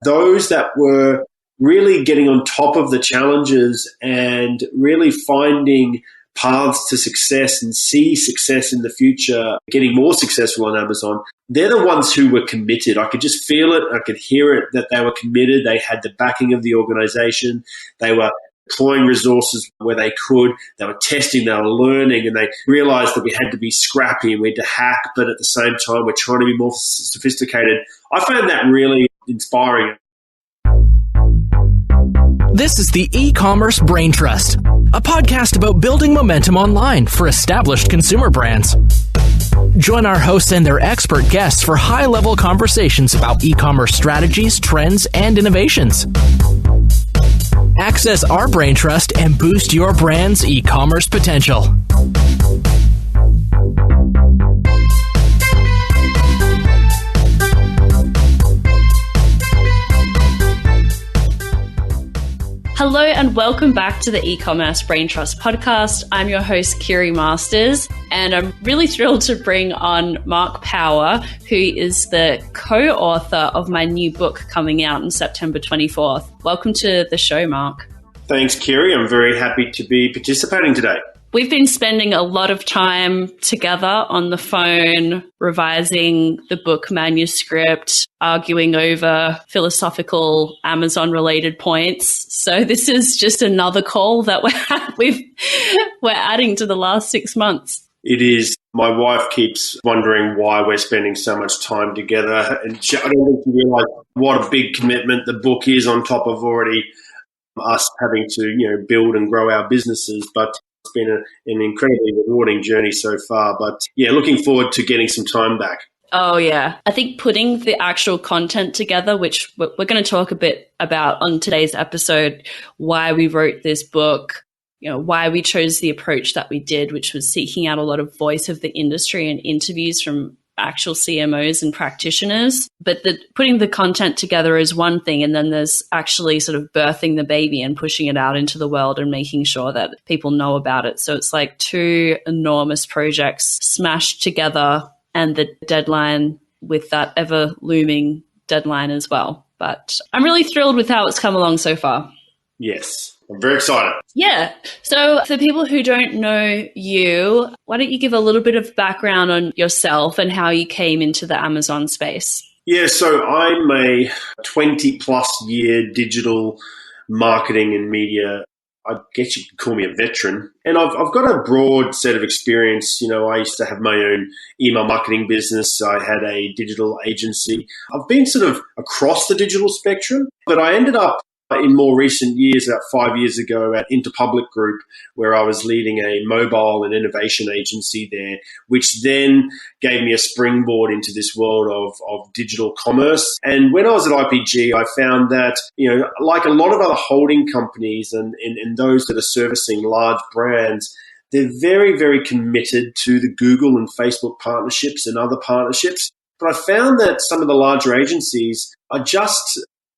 those that were really getting on top of the challenges and really finding paths to success and see success in the future, getting more successful on Amazon, they're the ones who were committed. I could just feel it. I could hear it that they were committed. They had the backing of the organization. They were deploying resources where they could. They were testing, they were learning, and they realized that we had to be scrappy and we had to hack, but at the same time, we're trying to be more sophisticated. I found that really inspiring. This is the E-commerce Brain Trust, a podcast about building momentum online for established consumer brands. Join our hosts and their expert guests for high-level conversations about e-commerce strategies, trends, and innovations. Access our Brain Trust and boost your brand's e-commerce potential. Hello and welcome back to the E-commerce Brain Trust podcast. I'm your host, Kiri Masters, and I'm really thrilled to bring on Mark Power, who is the co-author of my new book coming out on September 24th. Welcome to the show, Mark. Thanks, Kiri. I'm very happy to be participating today. We've been spending a lot of time together on the phone, revising the book manuscript, arguing over philosophical Amazon-related points. So this is just another call that we're adding to the last 6 months. It is. My wife keeps wondering why we're spending so much time together. And I don't think you realise what a big commitment the book is on top of already us having to, build and grow our businesses. But it's been an incredibly rewarding journey so far. But yeah, looking forward to getting some time back. Oh, yeah. I think putting the actual content together, which we're going to talk a bit about on today's episode, why we wrote this book, why we chose the approach that we did, which was seeking out a lot of voice of the industry and interviews from actual CMOs and practitioners. But putting the content together is one thing, and then there's actually sort of birthing the baby and pushing it out into the world and making sure that people know about it. So it's like two enormous projects smashed together, and the deadline with that ever looming deadline as well. But I'm really thrilled with how it's come along so far. Yes. I'm very excited. Yeah. So for people who don't know you, why don't you give a little bit of background on yourself and how you came into the Amazon space? Yeah, so I'm a 20-plus year digital marketing and media, I guess you could call me a veteran. And I've got a broad set of experience. I used to have my own email marketing business. I had a digital agency. I've been sort of across the digital spectrum, but I ended up in more recent years, about 5 years ago, at Interpublic Group, where I was leading a mobile and innovation agency there, which then gave me a springboard into this world of digital commerce. And when I was at IPG, I found that, like a lot of other holding companies and those that are servicing large brands, they're very, very committed to the Google and Facebook partnerships and other partnerships. But I found that some of the larger agencies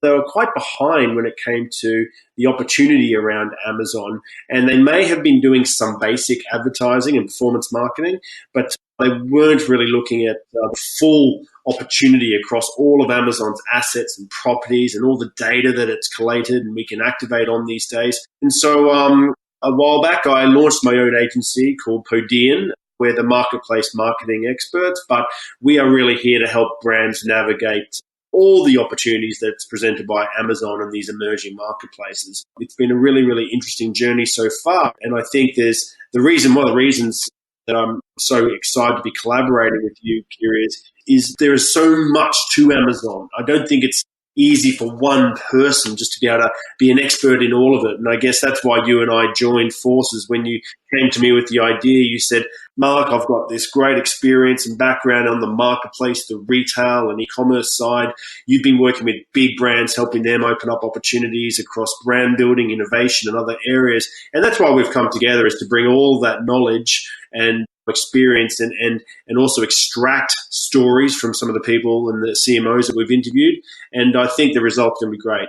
they were quite behind when it came to the opportunity around Amazon. And they may have been doing some basic advertising and performance marketing, but they weren't really looking at the full opportunity across all of Amazon's assets and properties and all the data that it's collated and we can activate on these days. And so a while back, I launched my own agency called Podean. We're the marketplace marketing experts, but we are really here to help brands navigate all the opportunities that's presented by Amazon and these emerging marketplaces. It's been a really, really interesting journey so far. And I think one of the reasons that I'm so excited to be collaborating with you, Kiri, is there is so much to Amazon. I don't think it's easy for one person just to be able to be an expert in all of it. And I guess that's why you and I joined forces. When you came to me with the idea, you said, Mark, I've got this great experience and background on the marketplace, the retail and e-commerce side. You've been working with big brands, helping them open up opportunities across brand building, innovation and other areas. And that's why we've come together, is to bring all that knowledge and experience and also extract stories from some of the people and the CMOs that we've interviewed. And I think the result's going to be great.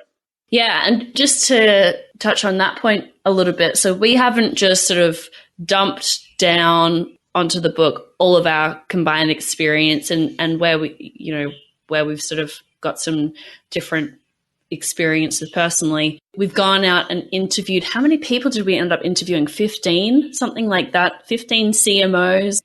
Yeah. And just to touch on that point a little bit. So we haven't just sort of dumped down onto the book all of our combined experience and where we've sort of got some different experiences personally. We've gone out and interviewed, how many people did we end up interviewing? 15, something like that. 15 CMOs,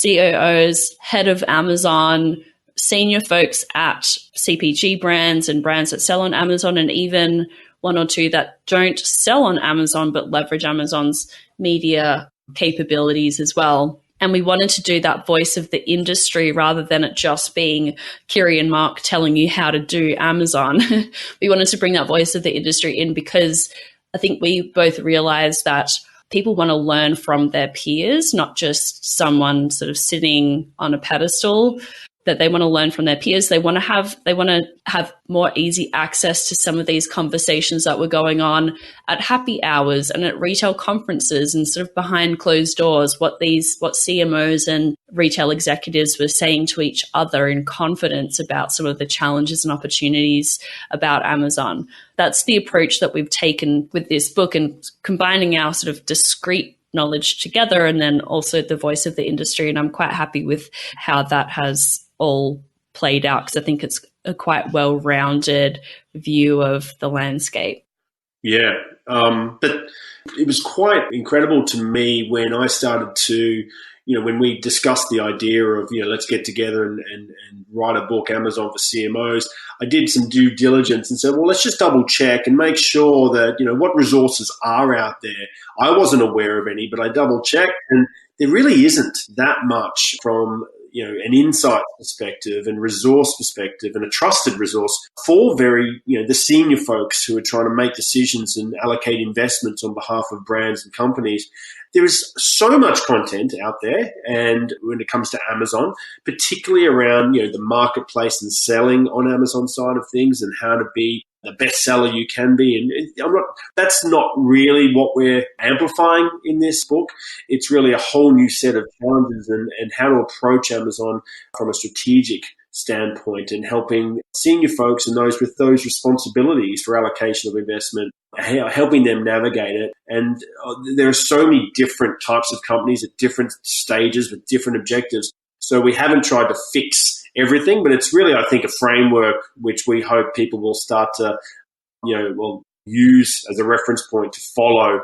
COOs, head of Amazon, senior folks at CPG brands and brands that sell on Amazon, and even one or two that don't sell on Amazon but leverage Amazon's media capabilities as well. And we wanted to do that voice of the industry rather than it just being Kiri and Mark telling you how to do Amazon. We wanted to bring that voice of the industry in because I think we both realized that people want to learn from their peers, not just someone sort of sitting on a pedestal, that they want to learn from their peers. They want to have more easy access to some of these conversations that were going on at happy hours and at retail conferences and sort of behind closed doors, what CMOs and retail executives were saying to each other in confidence about some of the challenges and opportunities about Amazon. That's the approach that we've taken with this book, and combining our sort of discrete knowledge together and then also the voice of the industry. And I'm quite happy with how that has all played out because I think it's a quite well-rounded view of the landscape. Yeah, but it was quite incredible to me when I started to, when we discussed the idea of, let's get together and write a book, Amazon for CMOs, I did some due diligence and said, well, let's just double check and make sure that, what resources are out there. I wasn't aware of any, but I double checked, and there really isn't that much from an insight perspective and resource perspective and a trusted resource for the senior folks who are trying to make decisions and allocate investments on behalf of brands and companies. There is so much content out there, and when it comes to Amazon, particularly around the marketplace and selling on Amazon side of things and how to be the best seller you can be. And that's not really what we're amplifying in this book. It's really a whole new set of challenges and how to approach Amazon from a strategic standpoint and helping senior folks and those with those responsibilities for allocation of investment, helping them navigate it. And there are so many different types of companies at different stages with different objectives. So we haven't tried to fix everything, but it's really, I think, a framework which we hope people will start to, use as a reference point to follow,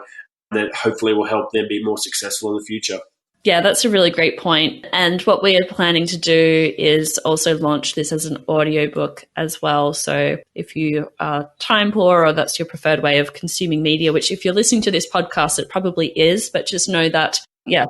that hopefully will help them be more successful in the future. Yeah, that's a really great point. And what we are planning to do is also launch this as an audiobook as well. So if you are time poor or that's your preferred way of consuming media, which if you're listening to this podcast, it probably is, but just know that,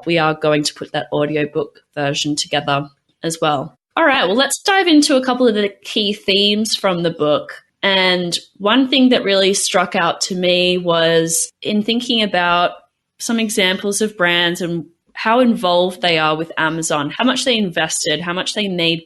we are going to put that audiobook version together as well. All right, well, let's dive into a couple of the key themes from the book. And one thing that really struck out to me was in thinking about some examples of brands and how involved they are with Amazon, how much they invested, how much they made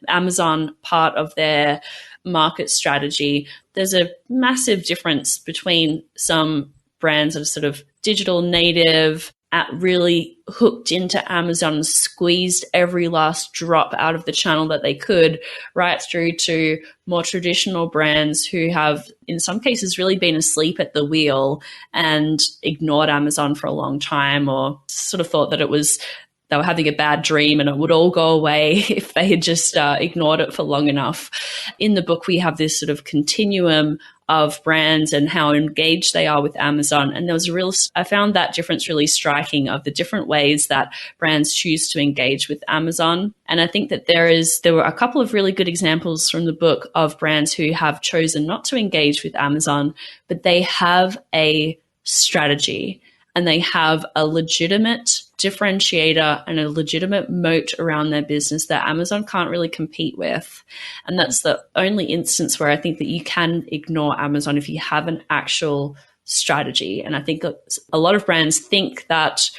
Amazon part of their market strategy. There's a massive difference between some brands that are sort of digital native, really hooked into Amazon, squeezed every last drop out of the channel that they could, right through to more traditional brands who have, in some cases, really been asleep at the wheel and ignored Amazon for a long time, or sort of thought that they were having a bad dream and it would all go away if they had just ignored it for long enough. In the book, we have this sort of continuum of brands and how engaged they are with Amazon. And I found that difference really striking, of the different ways that brands choose to engage with Amazon. And I think that there were a couple of really good examples from the book of brands who have chosen not to engage with Amazon, but they have a strategy and they have a legitimate differentiator and a legitimate moat around their business that Amazon can't really compete with. And that's the only instance where I think that you can ignore Amazon if you have an actual strategy. And I think a lot of brands think that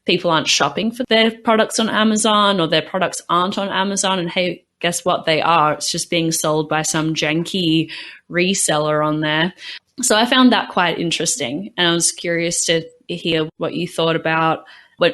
people aren't shopping for their products on Amazon, or their products aren't on Amazon. And hey, guess what? They are. It's just being sold by some janky reseller on there. So I found that quite interesting. And I was curious to hear what you thought about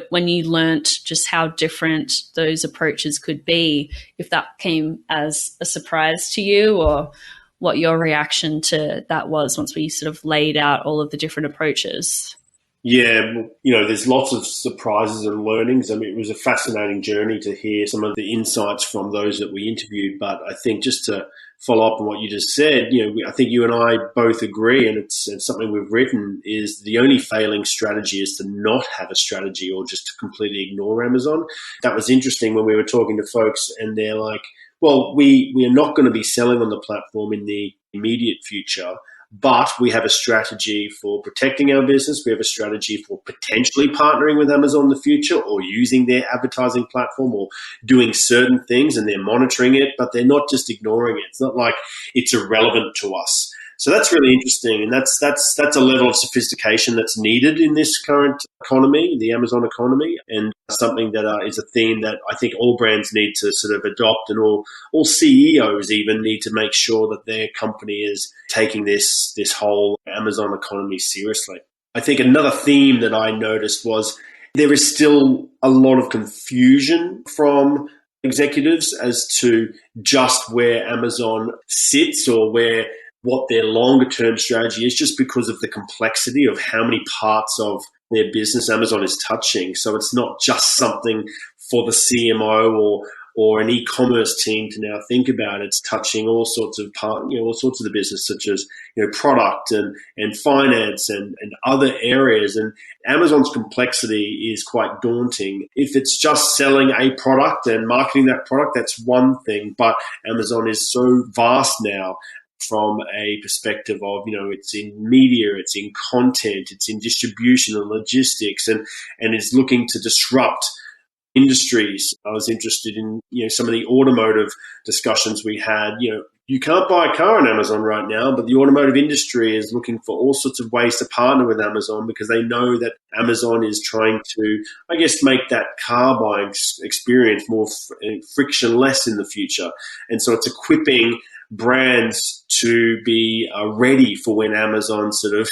when you learnt just how different those approaches could be, if that came as a surprise to you, or what your reaction to that was once we sort of laid out all of the different approaches. Yeah, there's lots of surprises and learnings. I mean, it was a fascinating journey to hear some of the insights from those that we interviewed. But I think just to follow up on what you just said, I think you and I both agree, and it's something we've written, is the only failing strategy is to not have a strategy or just to completely ignore Amazon. That was interesting when we were talking to folks, and they're like, well, we are not going to be selling on the platform in the immediate future, but we have a strategy for protecting our business. We have a strategy for potentially partnering with Amazon in the future or using their advertising platform or doing certain things, and they're monitoring it, but they're not just ignoring it. It's not like it's irrelevant to us. So that's really interesting, and that's a level of sophistication that's needed in this current economy, the Amazon economy, and something that is a theme that I think all brands need to sort of adopt, and all CEOs even need to make sure that their company is taking this whole Amazon economy seriously. I think another theme that I noticed was there is still a lot of confusion from executives as to just where Amazon sits or what their longer term strategy is, just because of the complexity of how many parts of their business Amazon is touching. So it's not just something for the CMO or an e-commerce team to now think about. It's touching all sorts of all sorts of the business, such as product and finance and other areas. And Amazon's complexity is quite daunting. If it's just selling a product and marketing that product, that's one thing. But Amazon is so vast now, from a perspective of, it's in media, it's in content, it's in distribution and logistics, and is looking to disrupt industries. I was interested in, some of the automotive discussions we had. You can't buy a car on Amazon right now, but the automotive industry is looking for all sorts of ways to partner with Amazon because they know that Amazon is trying to, I guess, make that car buying experience more frictionless in the future. And so it's equipping brands to be ready for when Amazon sort of,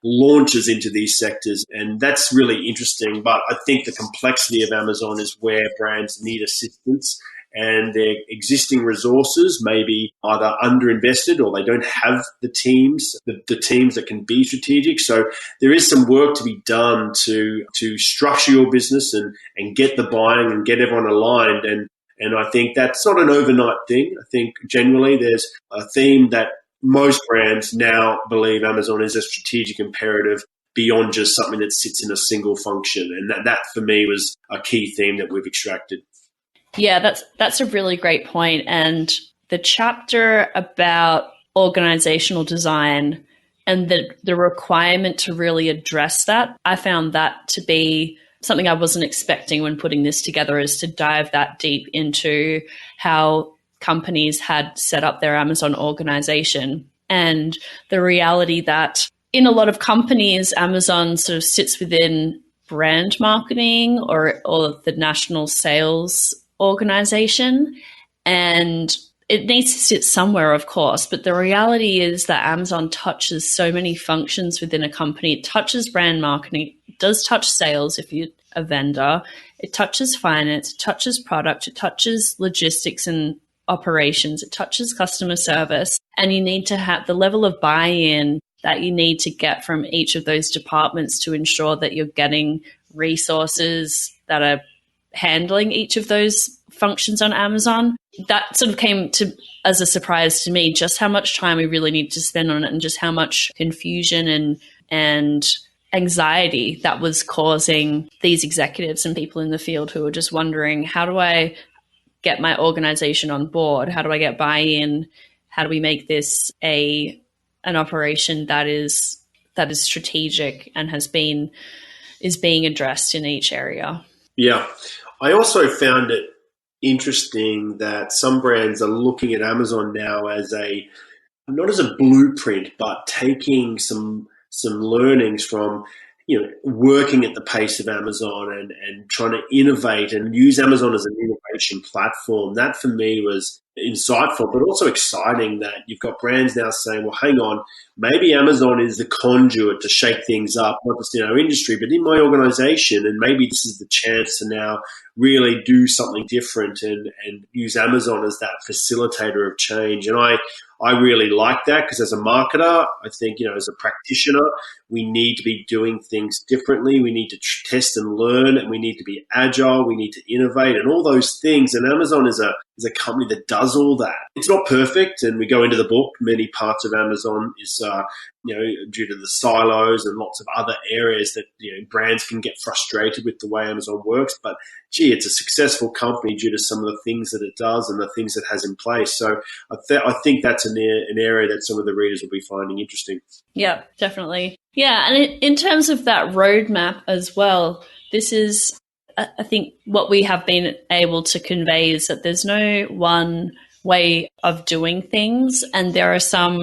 launches into these sectors. And that's really interesting. But I think the complexity of Amazon is where brands need assistance, and their existing resources may be either underinvested or they don't have the teams that can be strategic. So there is some work to be done to structure your business and get the buying and get everyone aligned. And I think that's not an overnight thing. I think generally there's a theme that most brands now believe Amazon is a strategic imperative beyond just something that sits in a single function. And that for me was a key theme that we've extracted. Yeah, that's a really great point. And the chapter about organizational design and the requirement to really address that, I found that to be something I wasn't expecting when putting this together, is to dive that deep into how companies had set up their Amazon organization, and the reality that in a lot of companies, Amazon sort of sits within brand marketing or the national sales organization, and it needs to sit somewhere, of course, but the reality is that Amazon touches so many functions within a company. It touches brand marketing, it does touch sales if you're a vendor, it touches finance, it touches product, it touches logistics and operations, it touches customer service, and you need to have the level of buy-in that you need to get from each of those departments to ensure that you're getting resources that are handling each of those functions on Amazon. That sort of came as a surprise to me, just how much time we really need to spend on it, and just how much confusion and anxiety that was causing these executives and people in the field who were just wondering, how do I get my organization on board? How do I get buy-in? How do we make this an operation that is strategic and is being addressed in each area? Yeah. I also found it interesting that some brands are looking at Amazon now as not as a blueprint, but taking some learnings from working at the pace of Amazon and trying to innovate and use Amazon as an innovation platform. That for me was insightful, but also exciting that you've got brands now saying, well, hang on, maybe Amazon is the conduit to shake things up, not just in our industry, but in my organization. And maybe this is the chance to now really do something different and use Amazon as that facilitator of change. And I really like that because as a marketer, I think, as a practitioner, we need to be doing things differently. We need to test and learn, and we need to be agile. We need to innovate and all those things. And Amazon is a company that does all that. It's not perfect, and we go into the book. Many parts of Amazon is, due to the silos and lots of other areas that, brands can get frustrated with the way Amazon works. But gee, it's a successful company due to some of the things that it does and the things it has in place. So I think that's an area that some of the readers will be finding interesting. Yeah, definitely. Yeah, and in terms of that roadmap as well, this is, I think, what we have been able to convey is that there's no one way of doing things. And there are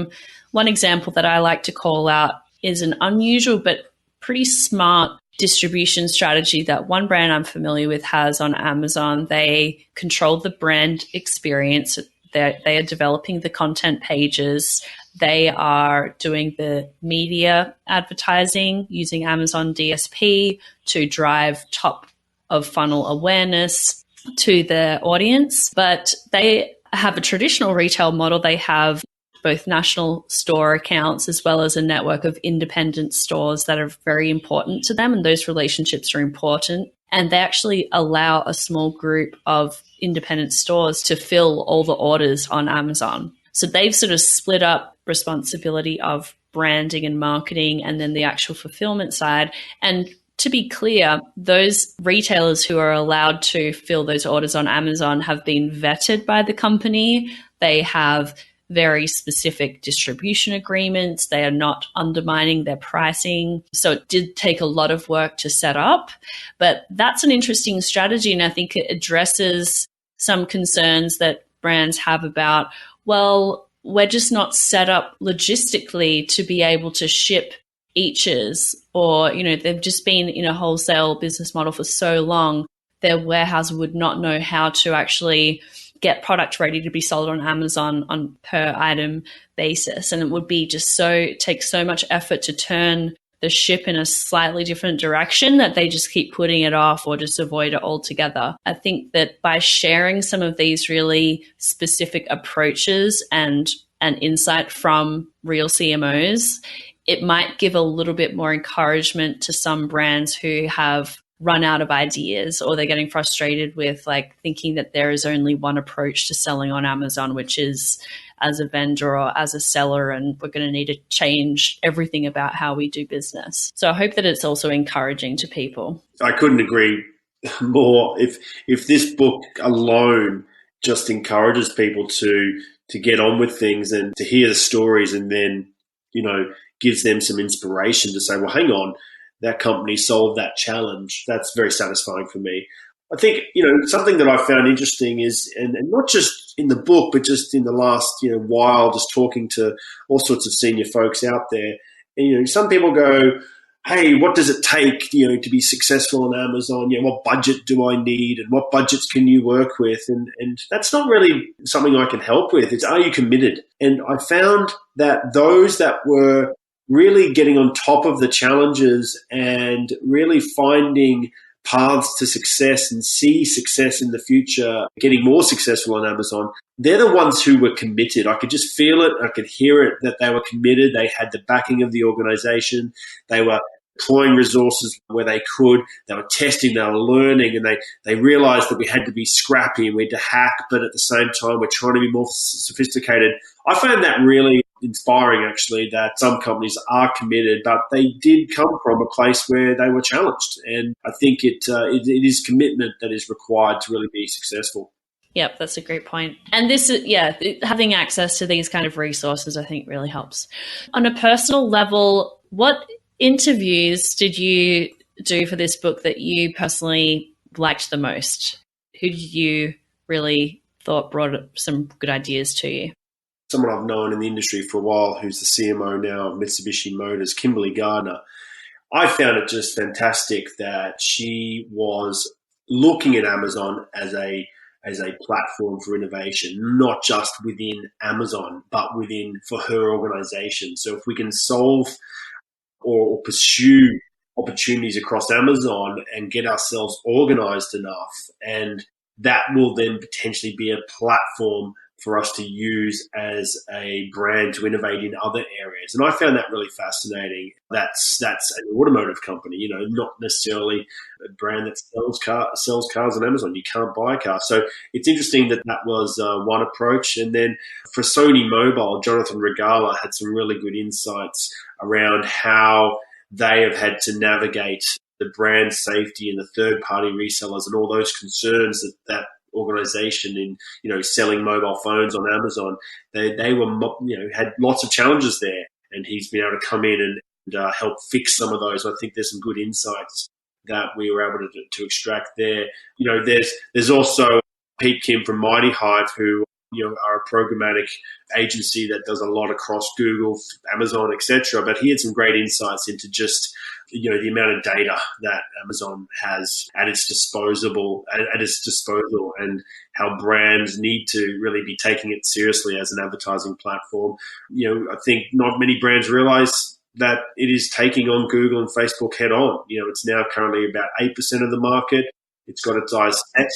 one example that I like to call out is an unusual but pretty smart distribution strategy that one brand I'm familiar with has on Amazon. They control the brand experience. They are developing the content pages. They are doing the media advertising using Amazon DSP to drive top of funnel awareness to their audience. But they have a traditional retail model. They have both national store accounts as well as a network of independent stores that are very important to them. And those relationships are important. And they actually allow a small group of independent stores to fill all the orders on Amazon. So they've sort of split up responsibility of branding and marketing and then the actual fulfillment side. And to be clear, those retailers who are allowed to fill those orders on Amazon have been vetted by the company. They have very specific distribution agreements. They are not undermining their pricing. So it did take a lot of work to set up, but that's an interesting strategy. And I think it addresses some concerns that brands have about, well, we're just not set up logistically to be able to ship eaches, or, they've just been in a wholesale business model for so long, their warehouse would not know how to actually get product ready to be sold on Amazon on per item basis. And it would be just take so much effort to turn the ship in a slightly different direction that they just keep putting it off or just avoid it altogether. I think that by sharing some of these really specific approaches and insight from real CMOs, it might give a little bit more encouragement to some brands who have run out of ideas, or they're getting frustrated with thinking that there is only one approach to selling on Amazon, which is as a vendor or as a seller, and we're going to need to change everything about how we do business. So I hope that it's also encouraging to people. I couldn't agree more. If this book alone just encourages people to get on with things and to hear the stories, and then, gives them some inspiration to say, well, hang on, that company solved that challenge. That's very satisfying for me. I think, something that I found interesting is, and not just in the book, but just in the last, while, just talking to all sorts of senior folks out there. And, some people go, hey, what does it take, to be successful on Amazon? What budget do I need, and what budgets can you work with? And that's not really something I can help with. It's, are you committed? And I found that those that were really getting on top of the challenges and really finding paths to success and see success in the future, getting more successful on Amazon, they're the ones who were committed. I could just feel it. I could hear it, that they were committed. They had the backing of the organization. They were deploying resources where they could. They were testing, they were learning, and they realized that we had to be scrappy and we had to hack, but at the same time, we're trying to be more sophisticated. I found that really inspiring, actually, that some companies are committed, but they did come from a place where they were challenged. And I think it is commitment that is required to really be successful. Yep, that's a great point. And this is, having access to these kind of resources, I think, really helps. On a personal level, what interviews did you do for this book that you personally liked the most? Who did you really thought brought some good ideas to you? Someone I've known in the industry for a while, who's the CMO now of Mitsubishi Motors, Kimberly Gardner. I found it just fantastic that she was looking at Amazon as a platform for innovation, not just within Amazon, but for her organization. So if we can solve or pursue opportunities across Amazon and get ourselves organized enough, and that will then potentially be a platform for us to use as a brand to innovate in other areas. And I found that really fascinating. That's an automotive company, not necessarily a brand that sells cars on Amazon. You can't buy a car. So it's interesting that was one approach. And then for Sony Mobile, Jonathan Regala had some really good insights around how they have had to navigate the brand safety and the third-party resellers and all those concerns that organization in selling mobile phones on Amazon. They were had lots of challenges there, and he's been able to come in and help fix some of those. I think there's some good insights that we were able to extract there. There's also Pete Kim from Mighty Hive, who are a programmatic agency that does a lot across Google, Amazon, etc. But he had some great insights into just the amount of data that Amazon has at its disposal, and how brands need to really be taking it seriously as an advertising platform. I think not many brands realize that it is taking on Google and Facebook head on. It's now currently about 8% of the market. It's got its eyes set.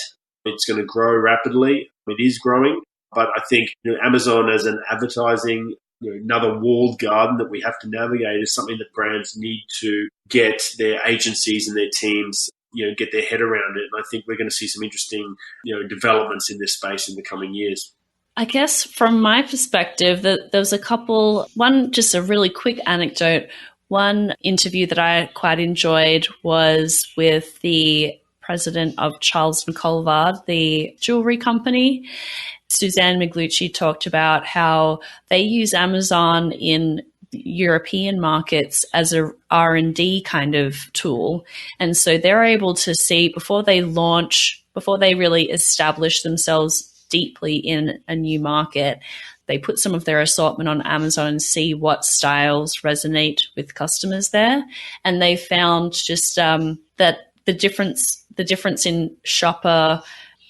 It's going to grow rapidly. It is growing. But I think Amazon as an advertising, another walled garden that we have to navigate is something that brands need to get their agencies and their teams, get their head around it. And I think we're going to see some interesting, developments in this space in the coming years. I guess from my perspective, there was a couple, one just a really quick anecdote. One interview that I quite enjoyed was with the president of Charles & Colvard, the jewelry company. Suzanne Miglucci talked about how they use Amazon in European markets as a R&D kind of tool. And so they're able to see before they really establish themselves deeply in a new market, they put some of their assortment on Amazon and see what styles resonate with customers there. And they found just that the difference in shopper.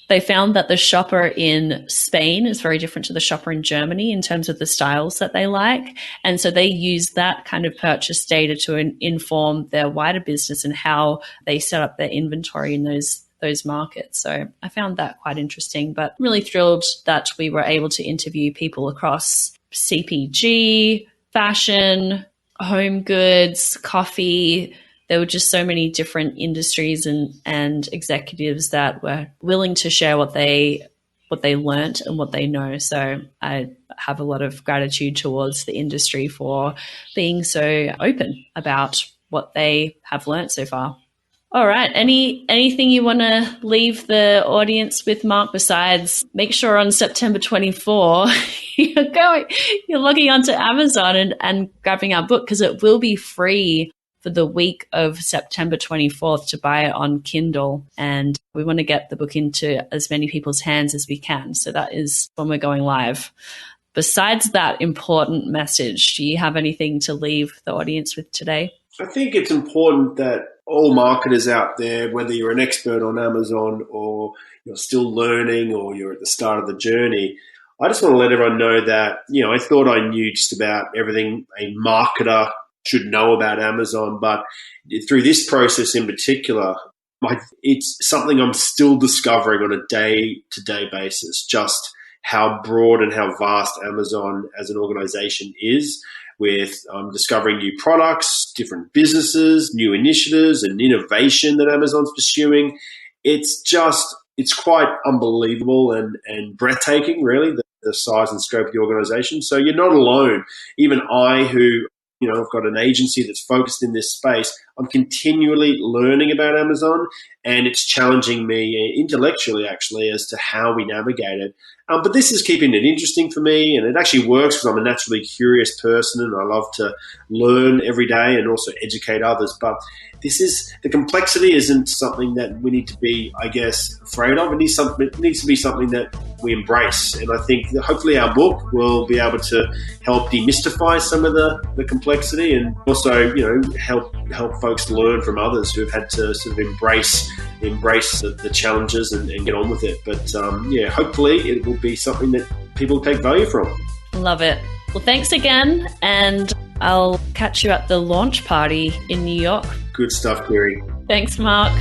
They found that the shopper in Spain is very different to the shopper in Germany in terms of the styles that they like. And so they use that kind of purchase data to inform their wider business and how they set up their inventory in those markets. So I found that quite interesting, but really thrilled that we were able to interview people across CPG, fashion, home goods, coffee. There were just so many different industries and executives that were willing to share what they learnt and what they know. So I have a lot of gratitude towards the industry for being so open about what they have learnt so far. All right. Anything you want to leave the audience with, Mark, besides make sure on September 24 you're logging onto Amazon and grabbing our book, because it will be free for the week of September 24th to buy it on Kindle. And we want to get the book into as many people's hands as we can. So that is when we're going live. Besides that important message, do you have anything to leave the audience with today? I think it's important that all marketers out there, whether you're an expert on Amazon or you're still learning or you're at the start of the journey, I just want to let everyone know that, I thought I knew just about everything a marketer should know about Amazon, but through this process in particular, it's something I'm still discovering on a day-to-day basis, just how broad and how vast Amazon as an organization is, with discovering new products, different businesses, new initiatives and innovation that Amazon's pursuing. It's quite unbelievable and breathtaking, really, the size and scope of the organization. So you're not alone. Even I, who I've got an agency that's focused in this space, I'm continually learning about Amazon, and it's challenging me intellectually, actually, as to how we navigate it. But this is keeping it interesting for me, and it actually works because I'm a naturally curious person and I love to learn every day and also educate others. But the complexity isn't something that we need to be, I guess, afraid of. It needs to be something that we embrace. And I think that hopefully our book will be able to help demystify some of the complexity, and also, help folks learn from others who have had to sort of embrace the challenges and get on with it. But hopefully it will be something that people take value from. Love it. Well, thanks again, and I'll catch you at the launch party in New York. Good stuff, Kiri. Thanks, Mark.